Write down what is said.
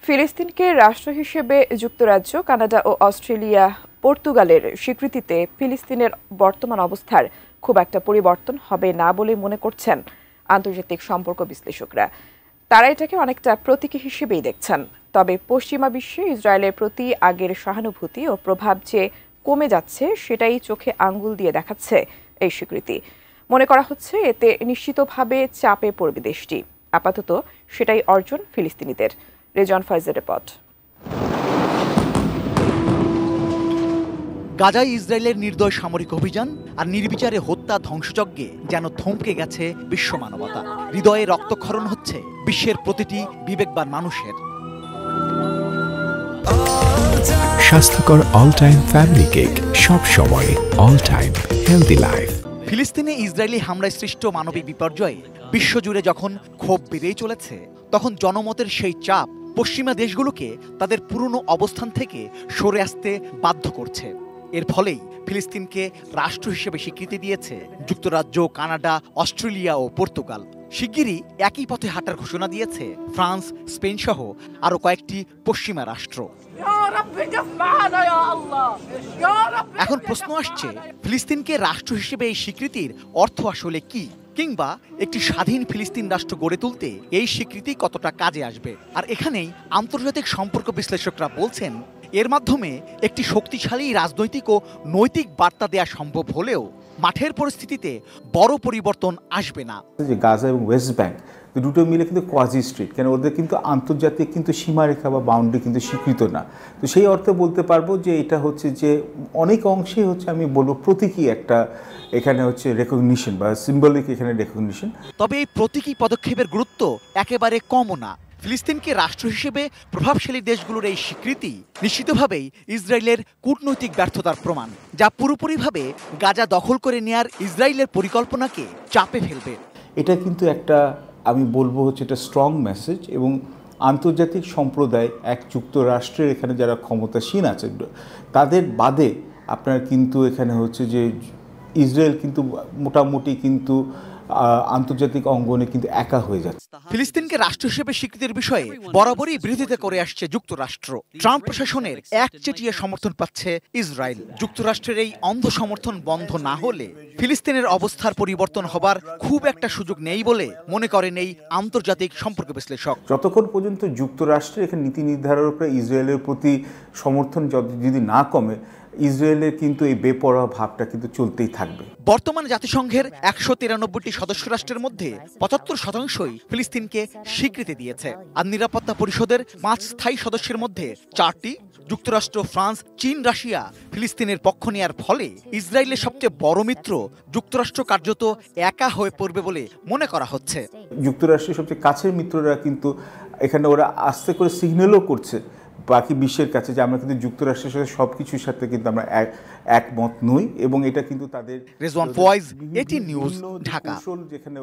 ফিলিস্তিনকে রাষ্ট্র হিসেবে যুক্তরাজ্য, কানাডা ও অস্ট্রেলিয়া, পর্তুগালের স্বীকৃতিতে ফিলিস্তিনের বর্তমান অবস্থার খুব একটা পরিবর্তন হবে না বলে মনে করছেন আন্তর্জাতিক সম্পর্ক বিশ্লেষকরা। তারা এটাকে অনেকটা প্রতীকী হিসেবেই দেখছেন। তবে পশ্চিমা বিশ্বে ইসরায়েলের প্রতি আগের সহানুভূতি ও প্রভাব যে কমে যাচ্ছে সেটাই চোখে আঙ্গুল দিয়ে দেখাচ্ছে এই স্বীকৃতি। মনে করা হচ্ছে এতে নিশ্চিতভাবে চাপে পড়বে দেশটি। আপাতত সেটাই অর্জন ফিলিস্তিনিদের। রেজন ফয়েজের রিপোর্ট। গাজায় ইসরায়েলের নির্দয় সামরিক অভিযান আর নির্বিচারে হত্যা ধ্বংসযজ্ঞে যেন থমকে গেছে বিশ্ব মানবতা। হৃদয়ে রক্তক্ষরণ হচ্ছে বিশ্বের প্রতিটি বিবেকবান মানুষের। স্বাস্থ্যকর অল টাইম ফ্যামিলি কেক, সব সময় অল টাইম হেলদি লাইফ। ফিলিস্তিনে ইসরায়েলি হামলায় সৃষ্ট মানবিক বিপর্যয়ে বিশ্বজুড়ে যখন ক্ষোভ বেড়েই চলেছে, তখন জনমতের সেই চাপ পশ্চিমা দেশগুলোকে তাদের পুরনো অবস্থান থেকে সরে আসতে বাধ্য করছে। এর ফলেই ফিলিস্তিনকে রাষ্ট্র হিসেবে স্বীকৃতি দিয়েছে যুক্তরাজ্য, কানাডা, অস্ট্রেলিয়া ও পর্তুগাল। শিগগিরই একই পথে হাঁটার ঘোষণা দিয়েছে ফ্রান্স, স্পেন সহ আরও কয়েকটি পশ্চিমা রাষ্ট্র। এখন প্রশ্ন আসছে, ফিলিস্তিনকে রাষ্ট্র হিসেবে এই স্বীকৃতির অর্থ আসলে কি, কিংবা একটি স্বাধীন ফিলিস্তিন রাষ্ট্র গড়ে তুলতে এই স্বীকৃতি কতটা কাজে আসবে। আর এখানেই আন্তর্জাতিক সম্পর্ক বিশ্লেষকরা বলছেন, এর মাধ্যমে একটি শক্তিশালী রাজনৈতিক ও নৈতিক বার্তা দেয়া সম্ভব হলেও মাঠের পরিস্থিতিতে বড় পরিবর্তন আসবে না। যে গাজা এবং ওয়েস্ট ব্যাংক দুটো মিলে কিন্তু কোয়াজি স্ট্রিট, কেন ওদের কিন্তু আন্তর্জাতিক কিন্তু সীমারেখা বা বাউন্ডারি কিন্তু স্বীকৃত না। তো সেই অর্থে বলতে পারবো যে এটা হচ্ছে যে অনেক অংশে হচ্ছে, আমি বলবো প্রতীকী একটা এখানে হচ্ছে রেকগনিশন বা সিম্বলিক এখানে রেকগনিশন। তবে এই প্রতীকী পদক্ষেপের গুরুত্ব একেবারে কমও না। ফিলিস্তিনকে রাষ্ট্র হিসেবে প্রভাবশালী দেশগুলোর এই স্বীকৃতি নিশ্চিতভাবেই ইসরায়েলের কূটনৈতিক ব্যর্থতার প্রমাণ, যা পুরোপুরিভাবে গাজা দখল করে নেয়ার ইসরায়েলের পরিকল্পনাকে চাপে ফেলবে। এটা কিন্তু একটা, আমি বলবো হচ্ছে এটা স্ট্রং মেসেজ, এবং আন্তর্জাতিক সম্প্রদায় এক যুক্তরাষ্ট্রের এখানে যারা ক্ষমতাসীন আছে তাদের বাদে আপনার কিন্তু এখানে হচ্ছে যে ইসরায়েল কিন্তু মোটামুটি কিন্তু আন্তর্জাতিক অঙ্গনে কিন্তু একা হয়ে যাচ্ছে। ফিলিস্তিনকে রাষ্ট্র হিসেবে স্বীকৃতির বিষয়ে বরাবরই বিরোধিতা করে আসছে যুক্তরাষ্ট্র। ট্রাম্প প্রশাসনের একচেটিয়া সমর্থন পাচ্ছে ইসরায়েল। যুক্তরাষ্ট্রের এই অন্ধ সমর্থন বন্ধ না হলে ফিলিস্তিনের অবস্থার পরিবর্তন হবার খুব একটা সুযোগ নেই বলে মনে করেন এই আন্তর্জাতিক সম্পর্ক বিশ্লেষক। যতক্ষণ পর্যন্ত যুক্তরাষ্ট্রের এখানে নীতি নির্ধারণের উপরে ইসরায়েলের প্রতি সমর্থন যদি না কমে, ইসরায়েলের কিন্তু এই বেপরোয়া ভাবটা কিন্তু চলতেই থাকবে। বর্তমানে জাতিসংঘের 193টি সদস্য রাষ্ট্রের মধ্যে 75%ই ফিলিস্তিনকে স্বীকৃতি দিয়েছে। আর নিরাপত্তা পরিষদের 5 স্থায়ী সদস্যের মধ্যে 4টি, যুক্তরাষ্ট্র, ফ্রান্স, চীন, রাশিয়া, ফিলিস্তিনের পক্ষ নেয়ার ফলে ইসরায়েলের সবচেয়ে বড় মিত্র যুক্তরাষ্ট্র কার্যত একা হয়ে পড়বে বলে মনে করা হচ্ছে। যুক্তরাষ্ট্রের সবচেয়ে কাছের মিত্ররা কিন্তু এখানে ওরা আস্তে করে সিগন্যালও করছে বাকি বিশ্বের কাছে যে আমরা কিন্তু যুক্তরাষ্ট্রের সাথে সবকিছুর সাথে কিন্তু আমরা একমত নই, এবং এটা কিন্তু তাদের। রেজওয়ান ফয়েজ, এটি নিউজ, ঢাকা। যেখানে